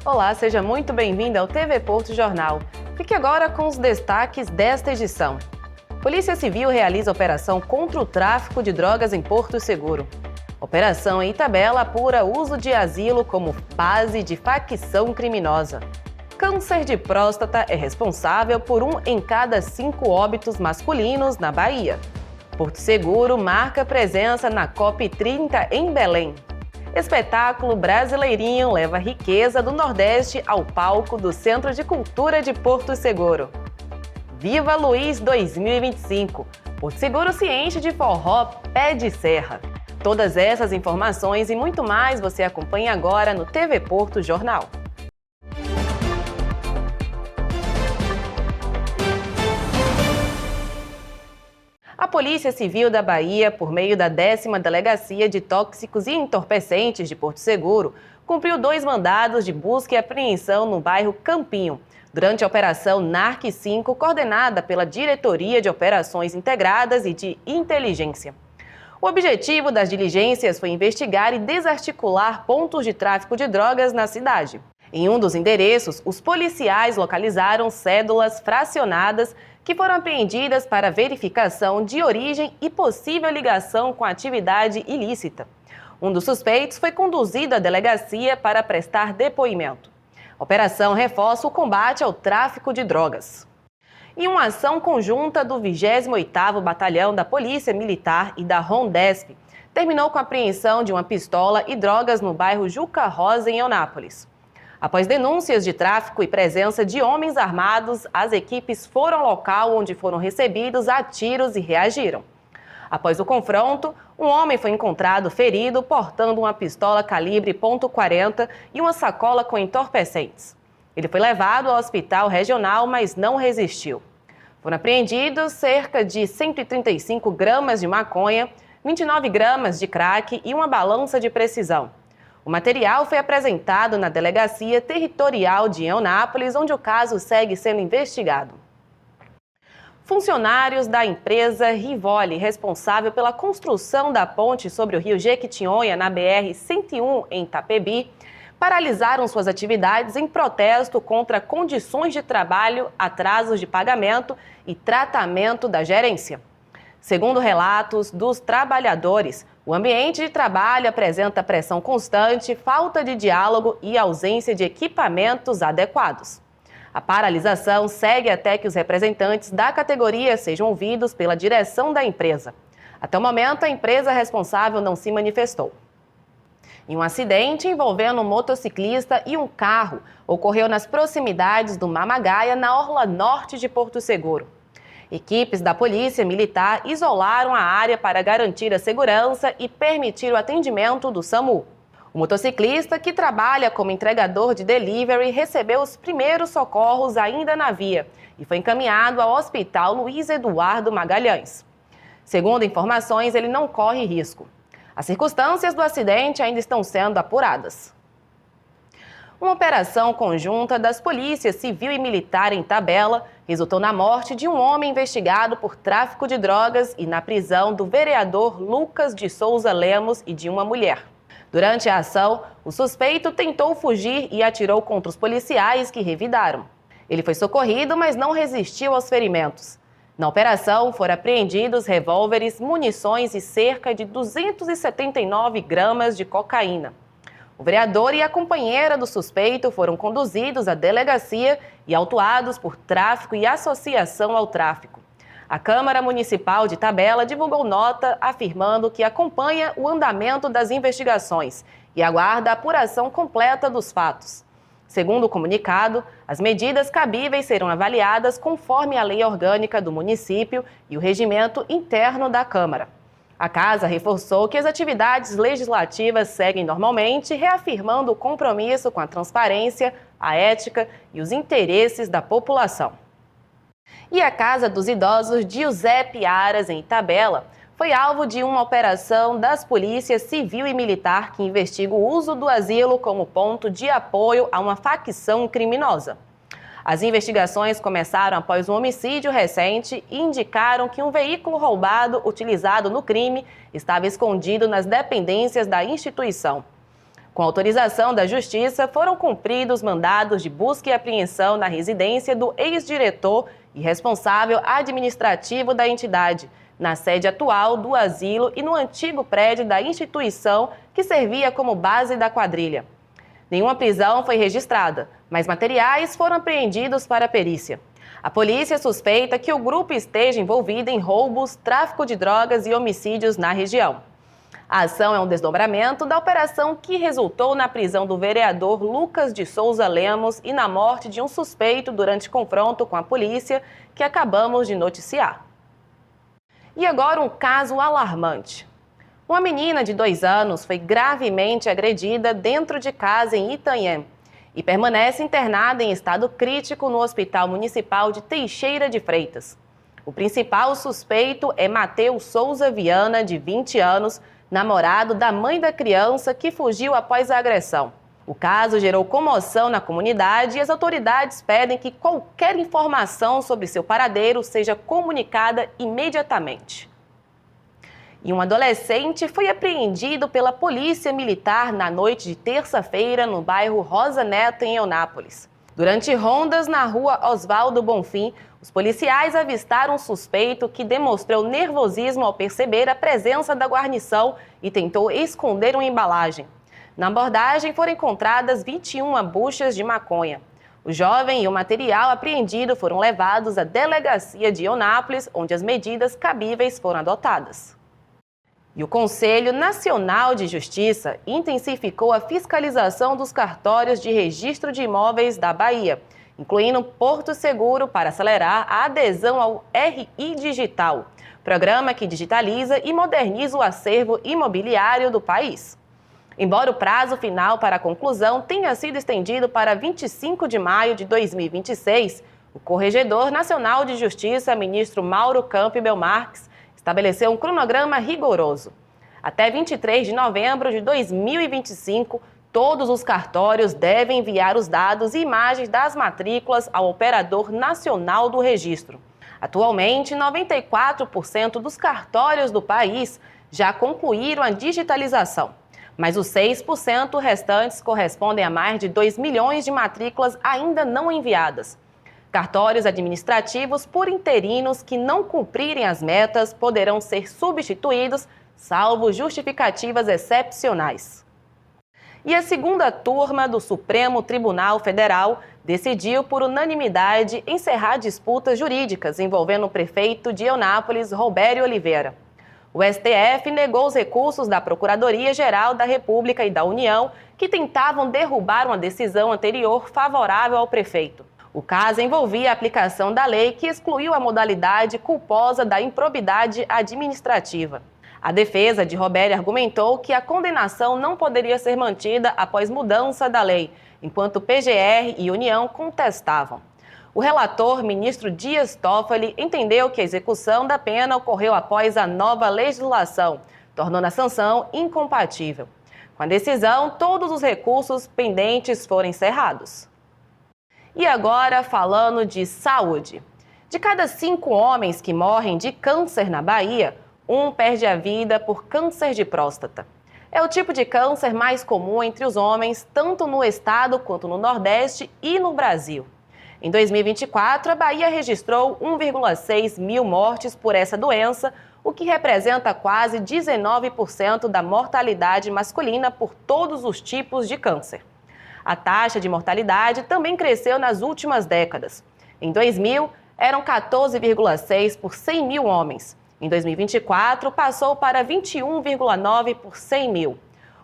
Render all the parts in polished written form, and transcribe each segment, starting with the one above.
Olá, seja muito bem-vindo ao TV Porto Jornal. Fique agora com os destaques desta edição. Polícia Civil realiza operação contra o tráfico de drogas em Porto Seguro. Operação em Itabela apura uso de asilo como base de facção criminosa. Câncer de próstata é responsável por 1 em cada 5 óbitos masculinos na Bahia. Porto Seguro marca presença na COP30 em Belém. Espetáculo Brasileirinho leva riqueza do Nordeste ao palco do Centro de Cultura de Porto Seguro. Viva Luiz 2025! Porto Seguro se enche de forró pé de serra. Todas essas informações e muito mais você acompanha agora no TV Porto Jornal. A Polícia Civil da Bahia, por meio da 10ª Delegacia de Tóxicos e Entorpecentes de Porto Seguro, cumpriu 2 mandados de busca e apreensão no bairro Campinho, durante a Operação NARC 5, coordenada pela Diretoria de Operações Integradas e de Inteligência. O objetivo das diligências foi investigar e desarticular pontos de tráfico de drogas na cidade. Em um dos endereços, os policiais localizaram cédulas fracionadas que foram apreendidas para verificação de origem e possível ligação com a atividade ilícita. Um dos suspeitos foi conduzido à delegacia para prestar depoimento. A operação reforça o combate ao tráfico de drogas. Em uma ação conjunta do 28º Batalhão da Polícia Militar e da Rondesp, terminou com a apreensão de uma pistola e drogas no bairro Juca Rosa, em Eunápolis. Após denúncias de tráfico e presença de homens armados, as equipes foram ao local onde foram recebidos a tiros e reagiram. Após o confronto, um homem foi encontrado ferido portando uma pistola calibre .40 e uma sacola com entorpecentes. Ele foi levado ao hospital regional, mas não resistiu. Foram apreendidos cerca de 135 gramas de maconha, 29 gramas de crack e uma balança de precisão. O material foi apresentado na Delegacia Territorial de Eunápolis, onde o caso segue sendo investigado. Funcionários da empresa Rivoli, responsável pela construção da ponte sobre o rio Jequitinhonha, na BR-101, em Itapebi, paralisaram suas atividades em protesto contra condições de trabalho, atrasos de pagamento e tratamento da gerência. Segundo relatos dos trabalhadores, o ambiente de trabalho apresenta pressão constante, falta de diálogo e ausência de equipamentos adequados. A paralisação segue até que os representantes da categoria sejam ouvidos pela direção da empresa. Até o momento, a empresa responsável não se manifestou. Em um acidente envolvendo um motociclista e um carro, ocorreu nas proximidades do Mamagaia, na orla norte de Porto Seguro. Equipes da Polícia Militar isolaram a área para garantir a segurança e permitir o atendimento do SAMU. O motociclista, que trabalha como entregador de delivery, recebeu os primeiros socorros ainda na via e foi encaminhado ao Hospital Luiz Eduardo Magalhães. Segundo informações, ele não corre risco. As circunstâncias do acidente ainda estão sendo apuradas. Uma operação conjunta das polícias civil e militar em Itabela resultou na morte de um homem investigado por tráfico de drogas e na prisão do vereador Lucas de Souza Lemos e de uma mulher. Durante a ação, o suspeito tentou fugir e atirou contra os policiais que revidaram. Ele foi socorrido, mas não resistiu aos ferimentos. Na operação, foram apreendidos revólveres, munições e cerca de 279 gramas de cocaína. O vereador e a companheira do suspeito foram conduzidos à delegacia e autuados por tráfico e associação ao tráfico. A Câmara Municipal de Itabela divulgou nota afirmando que acompanha o andamento das investigações e aguarda a apuração completa dos fatos. Segundo o comunicado, as medidas cabíveis serão avaliadas conforme a lei orgânica do município e o regimento interno da Câmara. A Casa reforçou que as atividades legislativas seguem normalmente, reafirmando o compromisso com a transparência, a ética e os interesses da população. E a Casa dos Idosos de Giuseppe Aras, em Itabela, foi alvo de uma operação das polícias civil e militar que investiga o uso do asilo como ponto de apoio a uma facção criminosa. As investigações começaram após um homicídio recente e indicaram que um veículo roubado utilizado no crime estava escondido nas dependências da instituição. Com autorização da Justiça, foram cumpridos mandados de busca e apreensão na residência do ex-diretor e responsável administrativo da entidade, na sede atual do asilo e no antigo prédio da instituição que servia como base da quadrilha. Nenhuma prisão foi registrada, mas materiais foram apreendidos para a perícia. A polícia suspeita que o grupo esteja envolvido em roubos, tráfico de drogas e homicídios na região. A ação é um desdobramento da operação que resultou na prisão do vereador Lucas de Souza Lemos e na morte de um suspeito durante confronto com a polícia, que acabamos de noticiar. E agora um caso alarmante. Uma menina de 2 anos foi gravemente agredida dentro de casa em Itanhém e permanece internada em estado crítico no Hospital Municipal de Teixeira de Freitas. O principal suspeito é Mateus Souza Viana, de 20 anos, namorado da mãe da criança que fugiu após a agressão. O caso gerou comoção na comunidade e as autoridades pedem que qualquer informação sobre seu paradeiro seja comunicada imediatamente. E um adolescente foi apreendido pela Polícia Militar na noite de terça-feira no bairro Rosa Neto, em Eunápolis. Durante rondas na rua Oswaldo Bonfim, os policiais avistaram um suspeito que demonstrou nervosismo ao perceber a presença da guarnição e tentou esconder uma embalagem. Na abordagem foram encontradas 21 buchas de maconha. O jovem e o material apreendido foram levados à delegacia de Eunápolis, onde as medidas cabíveis foram adotadas. E o Conselho Nacional de Justiça intensificou a fiscalização dos cartórios de registro de imóveis da Bahia, incluindo Porto Seguro, para acelerar a adesão ao RI Digital, programa que digitaliza e moderniza o acervo imobiliário do país. Embora o prazo final para a conclusão tenha sido estendido para 25 de maio de 2026, o Corregedor Nacional de Justiça, ministro Mauro Campbell Marques, estabeleceu um cronograma rigoroso. Até 23 de novembro de 2025, todos os cartórios devem enviar os dados e imagens das matrículas ao Operador Nacional do Registro. Atualmente, 94% dos cartórios do país já concluíram a digitalização, mas os 6% restantes correspondem a mais de 2 milhões de matrículas ainda não enviadas. Cartórios administrativos por interinos que não cumprirem as metas poderão ser substituídos, salvo justificativas excepcionais. E a segunda turma do Supremo Tribunal Federal decidiu por unanimidade encerrar disputas jurídicas envolvendo o prefeito de Eunápolis, Robério Oliveira. O STF negou os recursos da Procuradoria-Geral da República e da União que tentavam derrubar uma decisão anterior favorável ao prefeito. O caso envolvia a aplicação da lei que excluiu a modalidade culposa da improbidade administrativa. A defesa de Robério argumentou que a condenação não poderia ser mantida após mudança da lei, enquanto PGR e União contestavam. O relator, ministro Dias Toffoli, entendeu que a execução da pena ocorreu após a nova legislação, tornando a sanção incompatível. Com a decisão, todos os recursos pendentes foram encerrados. E agora, falando de saúde. De cada 5 homens que morrem de câncer na Bahia, 1 perde a vida por câncer de próstata. É o tipo de câncer mais comum entre os homens, tanto no estado quanto no Nordeste e no Brasil. Em 2024, a Bahia registrou 1,6 mil mortes por essa doença, o que representa quase 19% da mortalidade masculina por todos os tipos de câncer. A taxa de mortalidade também cresceu nas últimas décadas. Em 2000, eram 14,6 por 100 mil homens. Em 2024, passou para 21,9 por 100 mil.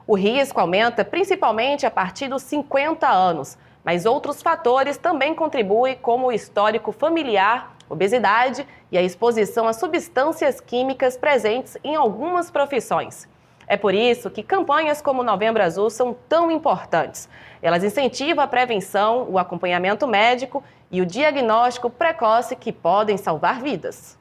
O risco aumenta principalmente a partir dos 50 anos, mas outros fatores também contribuem, como o histórico familiar, obesidade e a exposição a substâncias químicas presentes em algumas profissões. É por isso que campanhas como Novembro Azul são tão importantes. Elas incentivam a prevenção, o acompanhamento médico e o diagnóstico precoce que podem salvar vidas.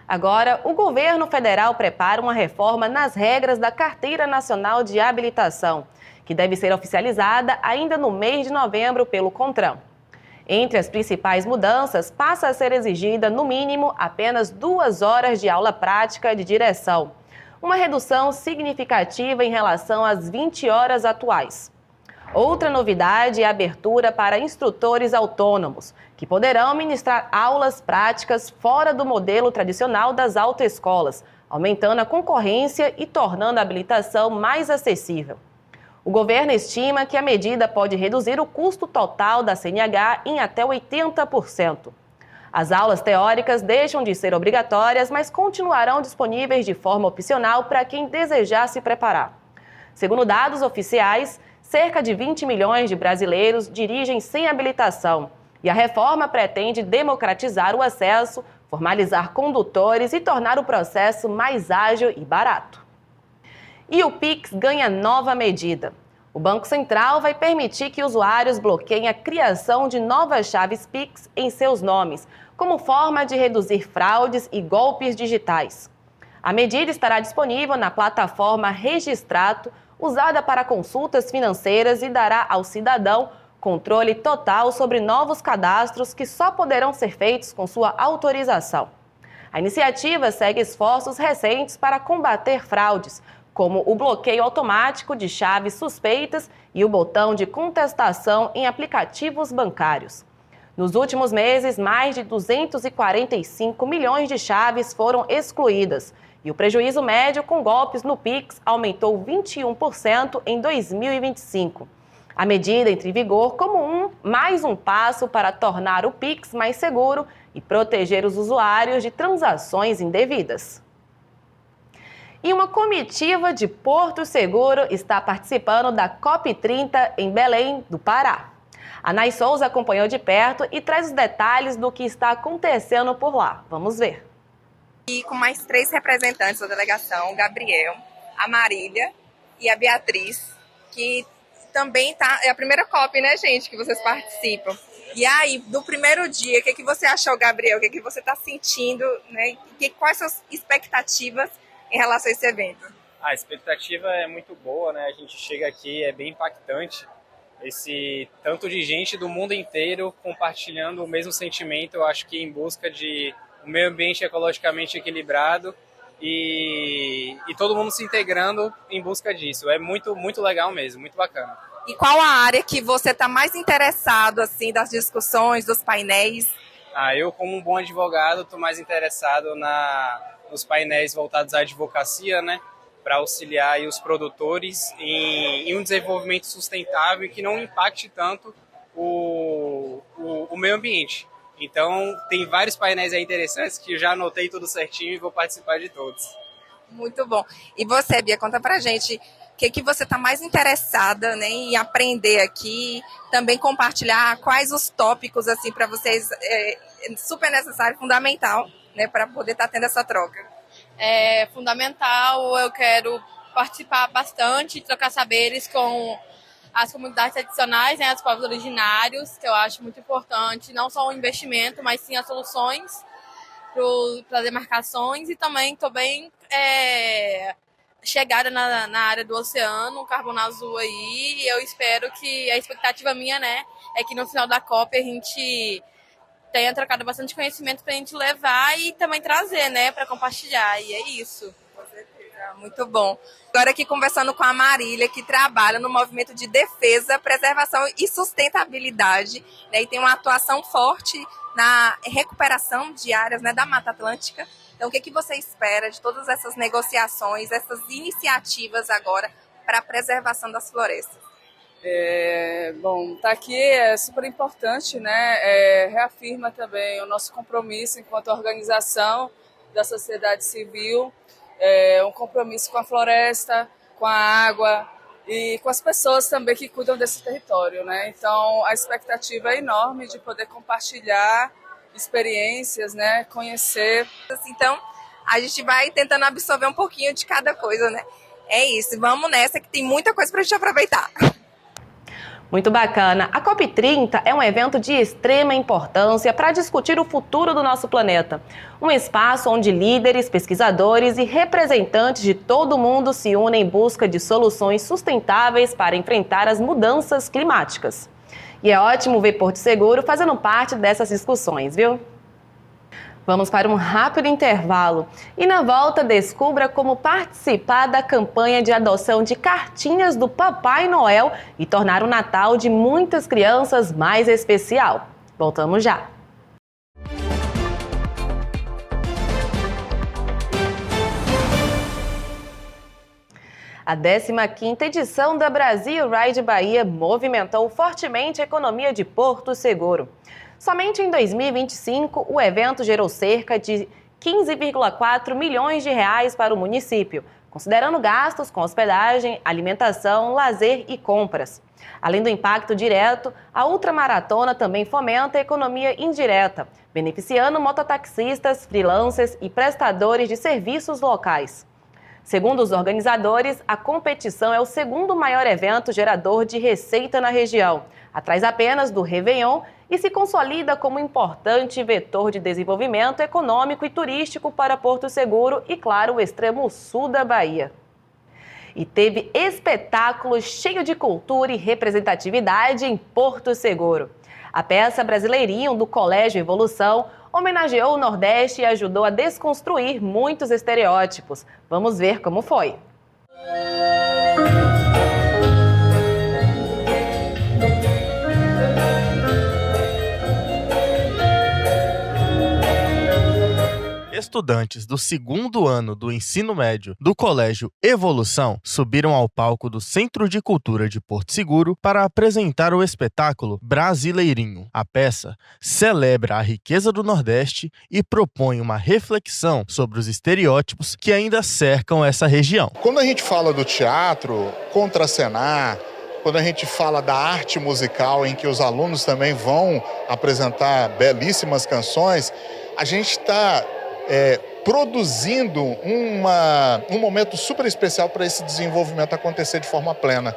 Agora, o governo federal prepara uma reforma nas regras da Carteira Nacional de Habilitação, que deve ser oficializada ainda no mês de novembro pelo CONTRAN. Entre as principais mudanças, passa a ser exigida, no mínimo, apenas 2 horas de aula prática de direção. uma redução significativa em relação às 20 horas atuais. Outra novidade é a abertura para instrutores autônomos, que poderão ministrar aulas práticas fora do modelo tradicional das autoescolas, aumentando a concorrência e tornando a habilitação mais acessível. O governo estima que a medida pode reduzir o custo total da CNH em até 80%. As aulas teóricas deixam de ser obrigatórias, mas continuarão disponíveis de forma opcional para quem desejar se preparar. Segundo dados oficiais, cerca de 20 milhões de brasileiros dirigem sem habilitação e a reforma pretende democratizar o acesso, formalizar condutores e tornar o processo mais ágil e barato. E o Pix ganha nova medida. O Banco Central vai permitir que usuários bloqueiem a criação de novas chaves Pix em seus nomes, como forma de reduzir fraudes e golpes digitais. A medida estará disponível na plataforma Registrato, usada para consultas financeiras, e dará ao cidadão controle total sobre novos cadastros que só poderão ser feitos com sua autorização. A iniciativa segue esforços recentes para combater fraudes, como o bloqueio automático de chaves suspeitas e o botão de contestação em aplicativos bancários. Nos últimos meses, mais de 245 milhões de chaves foram excluídas e o prejuízo médio com golpes no Pix aumentou 21% em 2025. A medida entra em vigor como mais um passo para tornar o Pix mais seguro e proteger os usuários de transações indevidas. E uma comitiva de Porto Seguro está participando da COP30 em Belém, do Pará. A Nay Souza acompanhou de perto e traz os detalhes do que está acontecendo por lá. Vamos ver. E com mais 3 representantes da delegação, o Gabriel, a Marília e a Beatriz, que também é a primeira COP, né, gente, que vocês participam. E aí, do primeiro dia, o que você achou, Gabriel? O que você está sentindo, né? Quais são as expectativas em relação a esse evento? A expectativa é muito boa, né? A gente chega aqui, é bem impactante. Esse tanto de gente do mundo inteiro compartilhando o mesmo sentimento, eu acho que em busca de um meio ambiente ecologicamente equilibrado e todo mundo se integrando em busca disso. É muito, muito legal mesmo, muito bacana. E qual a área que você está mais interessado, assim, das discussões, dos painéis? Eu, como um bom advogado, estou mais interessado nos painéis voltados à advocacia, né? Para auxiliar aí os produtores em um desenvolvimento sustentável e que não impacte tanto o meio ambiente. Então, tem vários painéis aí interessantes que eu já anotei tudo certinho e vou participar de todos. Muito bom. E você, Bia, conta pra gente o que você está mais interessada, né, em aprender aqui, também compartilhar quais os tópicos assim para vocês super necessário, fundamental, né, para poder estar tendo essa troca. É fundamental, eu quero participar bastante, trocar saberes com as comunidades tradicionais, né, os povos originários, que eu acho muito importante, não só o investimento, mas sim as soluções para as demarcações, e também estou bem chegada na área do oceano, o carbono azul aí, e eu espero que, a expectativa minha, né, é que no final da COP a gente tenha trocado bastante conhecimento para a gente levar e também trazer, né, para compartilhar, e é isso. Com certeza, muito bom. Agora aqui conversando com a Marília, que trabalha no movimento de defesa, preservação e sustentabilidade, né, e tem uma atuação forte na recuperação de áreas, né, da Mata Atlântica. Então, o que você espera de todas essas negociações, essas iniciativas agora para a preservação das florestas? Bom, estar aqui é super importante, né? Reafirma também o nosso compromisso enquanto organização da sociedade civil, um compromisso com a floresta, com a água e com as pessoas também que cuidam desse território, né? Então, a expectativa é enorme de poder compartilhar experiências, né? Conhecer. Então, a gente vai tentando absorver um pouquinho de cada coisa, né? É isso, vamos nessa que tem muita coisa para a gente aproveitar. Muito bacana. A COP30 é um evento de extrema importância para discutir o futuro do nosso planeta. Um espaço onde líderes, pesquisadores e representantes de todo o mundo se unem em busca de soluções sustentáveis para enfrentar as mudanças climáticas. E é ótimo ver Porto Seguro fazendo parte dessas discussões, viu? Vamos para um rápido intervalo e na volta descubra como participar da campanha de adoção de cartinhas do Papai Noel e tornar o Natal de muitas crianças mais especial. Voltamos já! A 15ª edição da Brasil Ride Bahia movimentou fortemente a economia de Porto Seguro. Somente em 2025, o evento gerou cerca de 15,4 milhões de reais para o município, considerando gastos com hospedagem, alimentação, lazer e compras. Além do impacto direto, a ultramaratona também fomenta a economia indireta, beneficiando mototaxistas, freelancers e prestadores de serviços locais. Segundo os organizadores, a competição é o segundo maior evento gerador de receita na região, atrás apenas do Réveillon, e se consolida como importante vetor de desenvolvimento econômico e turístico para Porto Seguro e, claro, o extremo sul da Bahia. E teve espetáculo cheio de cultura e representatividade em Porto Seguro. A peça Brasileirinho, do Colégio Evolução, homenageou o Nordeste e ajudou a desconstruir muitos estereótipos. Vamos ver como foi. Estudantes do 2º ano do ensino médio do Colégio Evolução subiram ao palco do Centro de Cultura de Porto Seguro para apresentar o espetáculo Brasileirinho. A peça celebra a riqueza do Nordeste e propõe uma reflexão sobre os estereótipos que ainda cercam essa região. Quando a gente fala do teatro, contracenar, quando a gente fala da arte musical, em que os alunos também vão apresentar belíssimas canções, a gente está produzindo um momento super especial para esse desenvolvimento acontecer de forma plena.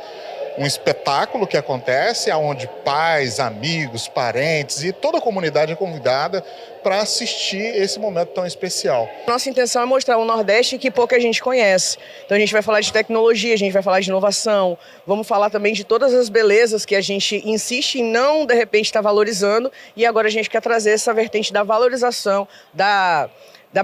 Um espetáculo que acontece onde pais, amigos, parentes e toda a comunidade é convidada para assistir esse momento tão especial. Nossa intenção é mostrar o Nordeste que pouca gente conhece. Então a gente vai falar de tecnologia, a gente vai falar de inovação, vamos falar também de todas as belezas que a gente insiste em não, de repente, estar valorizando, e agora a gente quer trazer essa vertente da valorização, da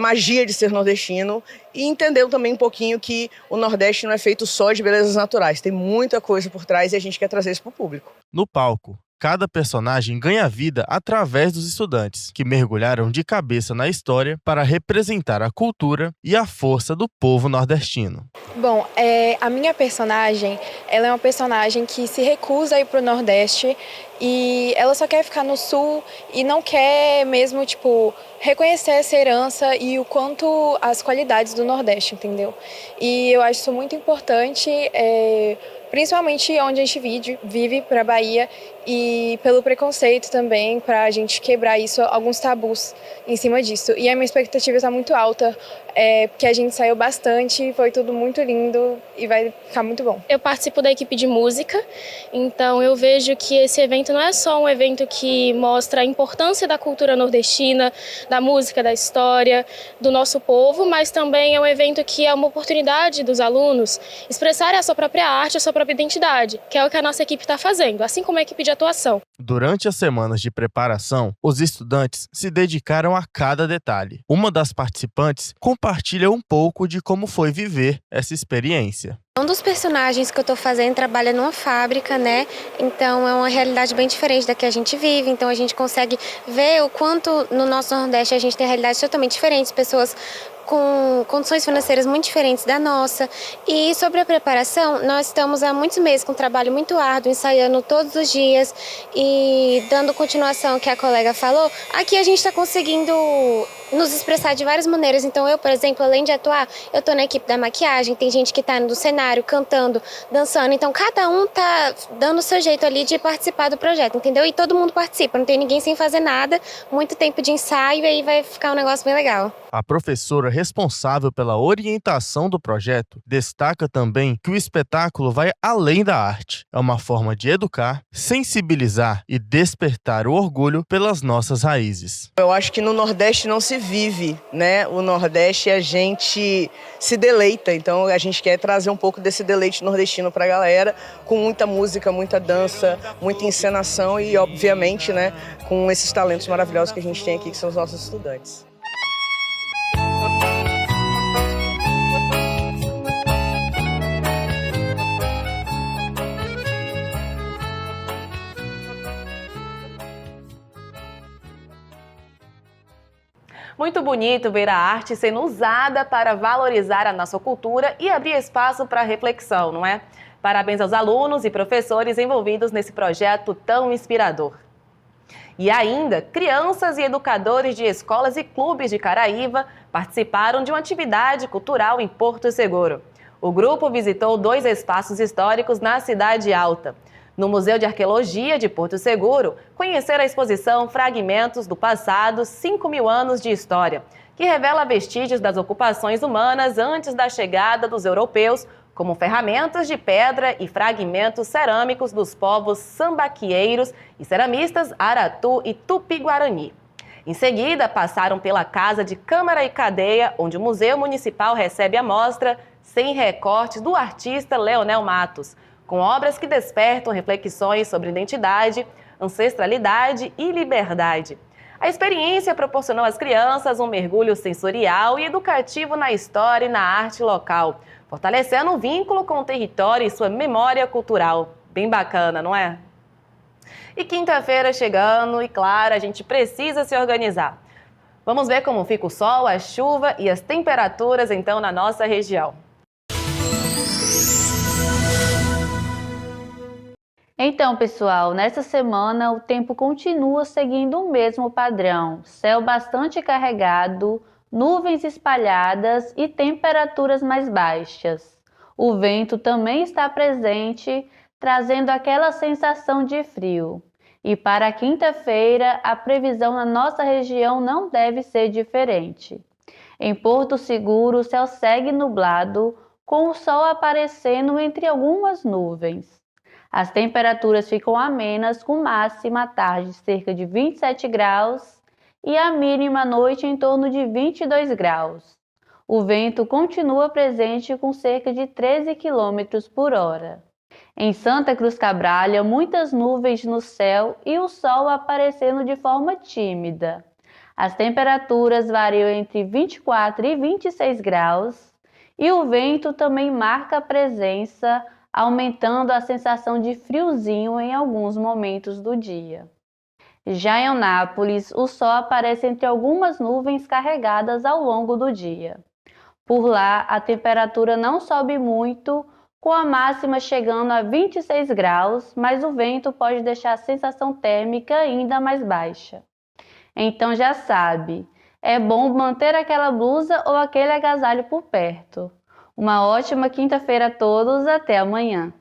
magia de ser nordestino, e entender também um pouquinho que o Nordeste não é feito só de belezas naturais, tem muita coisa por trás e a gente quer trazer isso para o público. No palco, cada personagem ganha vida através dos estudantes, que mergulharam de cabeça na história para representar a cultura e a força do povo nordestino. Bom, a minha personagem, ela é uma personagem que se recusa a ir para o Nordeste e ela só quer ficar no Sul e não quer mesmo, reconhecer essa herança e o quanto as qualidades do Nordeste, entendeu? E eu acho isso muito importante, principalmente onde a gente vive para a Bahia, e pelo preconceito também, para a gente quebrar isso, alguns tabus em cima disso. E a minha expectativa está muito alta, porque a gente saiu bastante, foi tudo muito lindo e vai ficar muito bom. Eu participo da equipe de música, então eu vejo que esse evento não é só um evento que mostra a importância da cultura nordestina, da música, da história, do nosso povo, mas também é um evento que é uma oportunidade dos alunos expressarem a sua própria arte, a sua própria identidade, que é o que a nossa equipe está fazendo, assim como a equipe de atuação. Durante as semanas de preparação, os estudantes se dedicaram a cada detalhe. Uma das participantes compartilha um pouco de como foi viver essa experiência. Um dos personagens que eu estou fazendo trabalha numa fábrica, né? Então é uma realidade bem diferente da que a gente vive. Então a gente consegue ver o quanto no nosso Nordeste a gente tem realidades totalmente diferentes, pessoas com condições financeiras muito diferentes da nossa. E sobre a preparação, nós estamos há muitos meses com um trabalho muito árduo, ensaiando todos os dias e dando continuação ao que a colega falou. Aqui a gente está conseguindo nos expressar de várias maneiras. Então eu, por exemplo, além de atuar, eu estou na equipe da maquiagem, tem gente que está no cenário, cantando, dançando. Então cada um está dando o seu jeito ali de participar do projeto, entendeu? E todo mundo participa, não tem ninguém sem fazer nada, muito tempo de ensaio e aí vai ficar um negócio bem legal. A professora responsável pela orientação do projeto destaca também que o espetáculo vai além da arte. É uma forma de educar, sensibilizar e despertar o orgulho pelas nossas raízes. Eu acho que no Nordeste não se vive, né? O Nordeste a gente se deleita, então a gente quer trazer um pouco desse deleite nordestino pra galera, com muita música, muita dança, muita encenação e, obviamente, né, com esses talentos maravilhosos que a gente tem aqui, que são os nossos estudantes. Muito bonito ver a arte sendo usada para valorizar a nossa cultura e abrir espaço para reflexão, não é? Parabéns aos alunos e professores envolvidos nesse projeto tão inspirador. E ainda, crianças e educadores de escolas e clubes de Caraíva participaram de uma atividade cultural em Porto Seguro. O grupo visitou 2 espaços históricos na Cidade Alta. No Museu de Arqueologia de Porto Seguro, conheceram a exposição Fragmentos do Passado, 5.000 anos de história, que revela vestígios das ocupações humanas antes da chegada dos europeus, como ferramentas de pedra e fragmentos cerâmicos dos povos sambaquieiros e ceramistas Aratu e Tupi-Guarani. Em seguida, passaram pela Casa de Câmara e Cadeia, onde o Museu Municipal recebe a mostra 100 recortes do artista Leonel Matos, com obras que despertam reflexões sobre identidade, ancestralidade e liberdade. A experiência proporcionou às crianças um mergulho sensorial e educativo na história e na arte local, fortalecendo o vínculo com o território e sua memória cultural. Bem bacana, não é? E quinta-feira chegando e, claro, a gente precisa se organizar. Vamos ver como fica o sol, a chuva e as temperaturas, então, na nossa região. Então, pessoal, nessa semana o tempo continua seguindo o mesmo padrão. Céu bastante carregado, nuvens espalhadas e temperaturas mais baixas. O vento também está presente, trazendo aquela sensação de frio. E para a quinta-feira, a previsão na nossa região não deve ser diferente. Em Porto Seguro, o céu segue nublado, com o sol aparecendo entre algumas nuvens. As temperaturas ficam amenas, com máxima à tarde cerca de 27 graus e a mínima à noite em torno de 22 graus. O vento continua presente com cerca de 13 km por hora. Em Santa Cruz Cabrália, muitas nuvens no céu e o sol aparecendo de forma tímida. As temperaturas variam entre 24 e 26 graus e o vento também marca a presença, aumentando a sensação de friozinho em alguns momentos do dia. Já em Eunápolis, o sol aparece entre algumas nuvens carregadas ao longo do dia. Por lá, a temperatura não sobe muito, com a máxima chegando a 26 graus, mas o vento pode deixar a sensação térmica ainda mais baixa. Então já sabe, é bom manter aquela blusa ou aquele agasalho por perto. Uma ótima quinta-feira a todos, até amanhã.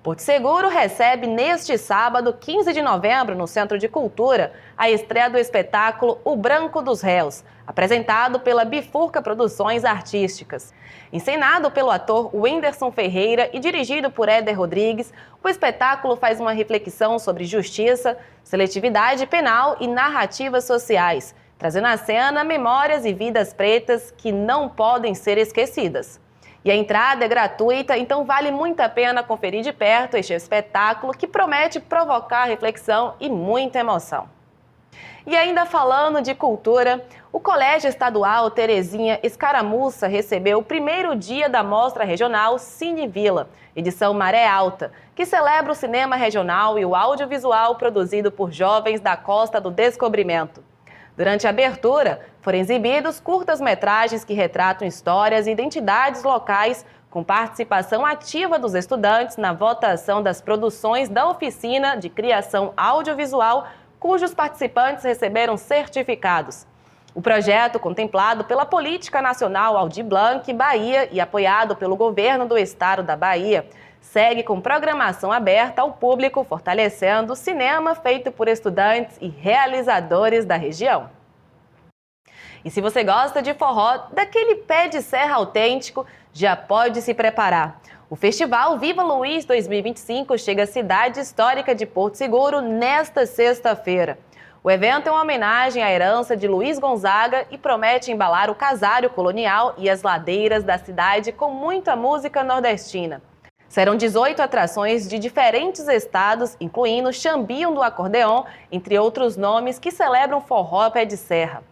Porto Seguro recebe neste sábado, 15 de novembro, no Centro de Cultura, a estreia do espetáculo O Branco dos Réus, apresentado pela Bifurca Produções Artísticas. Encenado pelo ator Wenderson Ferreira e dirigido por Éder Rodrigues, o espetáculo faz uma reflexão sobre justiça, seletividade penal e narrativas sociais, trazendo à cena memórias e vidas pretas que não podem ser esquecidas. E a entrada é gratuita, então vale muito a pena conferir de perto este espetáculo que promete provocar reflexão e muita emoção. E ainda falando de cultura, o Colégio Estadual Terezinha Escaramuça recebeu o primeiro dia da Mostra Regional Cine Vila, edição Maré Alta, que celebra o cinema regional e o audiovisual produzido por jovens da Costa do Descobrimento. Durante a abertura, foram exibidos curtas-metragens que retratam histórias e identidades locais, com participação ativa dos estudantes na votação das produções da oficina de criação audiovisual, cujos participantes receberam certificados. O projeto, contemplado pela Política Nacional Aldir Blanc Bahia e apoiado pelo governo do estado da Bahia, segue com programação aberta ao público, fortalecendo o cinema feito por estudantes e realizadores da região. E se você gosta de forró, daquele pé de serra autêntico, já pode se preparar. O Festival Viva Luiz 2025 chega à cidade histórica de Porto Seguro nesta sexta-feira. O evento é uma homenagem à herança de Luiz Gonzaga e promete embalar o casário colonial e as ladeiras da cidade com muita música nordestina. Serão 18 atrações de diferentes estados, incluindo Chambion do Acordeon, entre outros nomes que celebram forró pé de serra.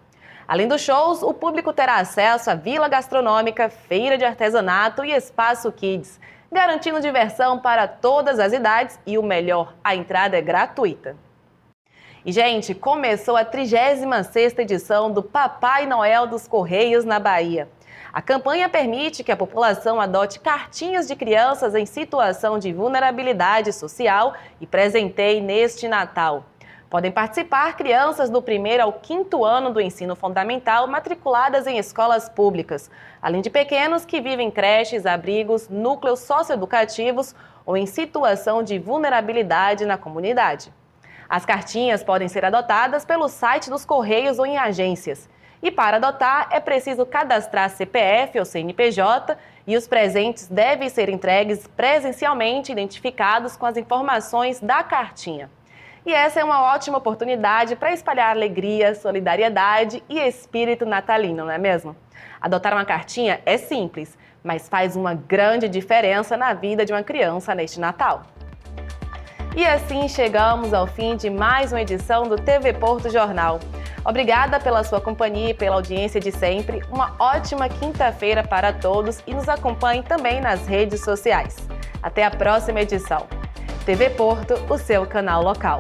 Além dos shows, o público terá acesso à vila gastronômica, feira de artesanato e espaço kids, garantindo diversão para todas as idades e o melhor, a entrada é gratuita. E, gente, começou a 36ª edição do Papai Noel dos Correios na Bahia. A campanha permite que a população adote cartinhas de crianças em situação de vulnerabilidade social e presenteie neste Natal. Podem participar crianças do 1º ao 5º ano do ensino fundamental matriculadas em escolas públicas, além de pequenos que vivem em creches, abrigos, núcleos socioeducativos ou em situação de vulnerabilidade na comunidade. As cartinhas podem ser adotadas pelo site dos Correios ou em agências. E para adotar, é preciso cadastrar CPF ou CNPJ e os presentes devem ser entregues presencialmente identificados com as informações da cartinha. E essa é uma ótima oportunidade para espalhar alegria, solidariedade e espírito natalino, não é mesmo? Adotar uma cartinha é simples, mas faz uma grande diferença na vida de uma criança neste Natal. E assim chegamos ao fim de mais uma edição do TV Porto Jornal. Obrigada pela sua companhia e pela audiência de sempre. Uma ótima quinta-feira para todos e nos acompanhe também nas redes sociais. Até a próxima edição. TV Porto, o seu canal local.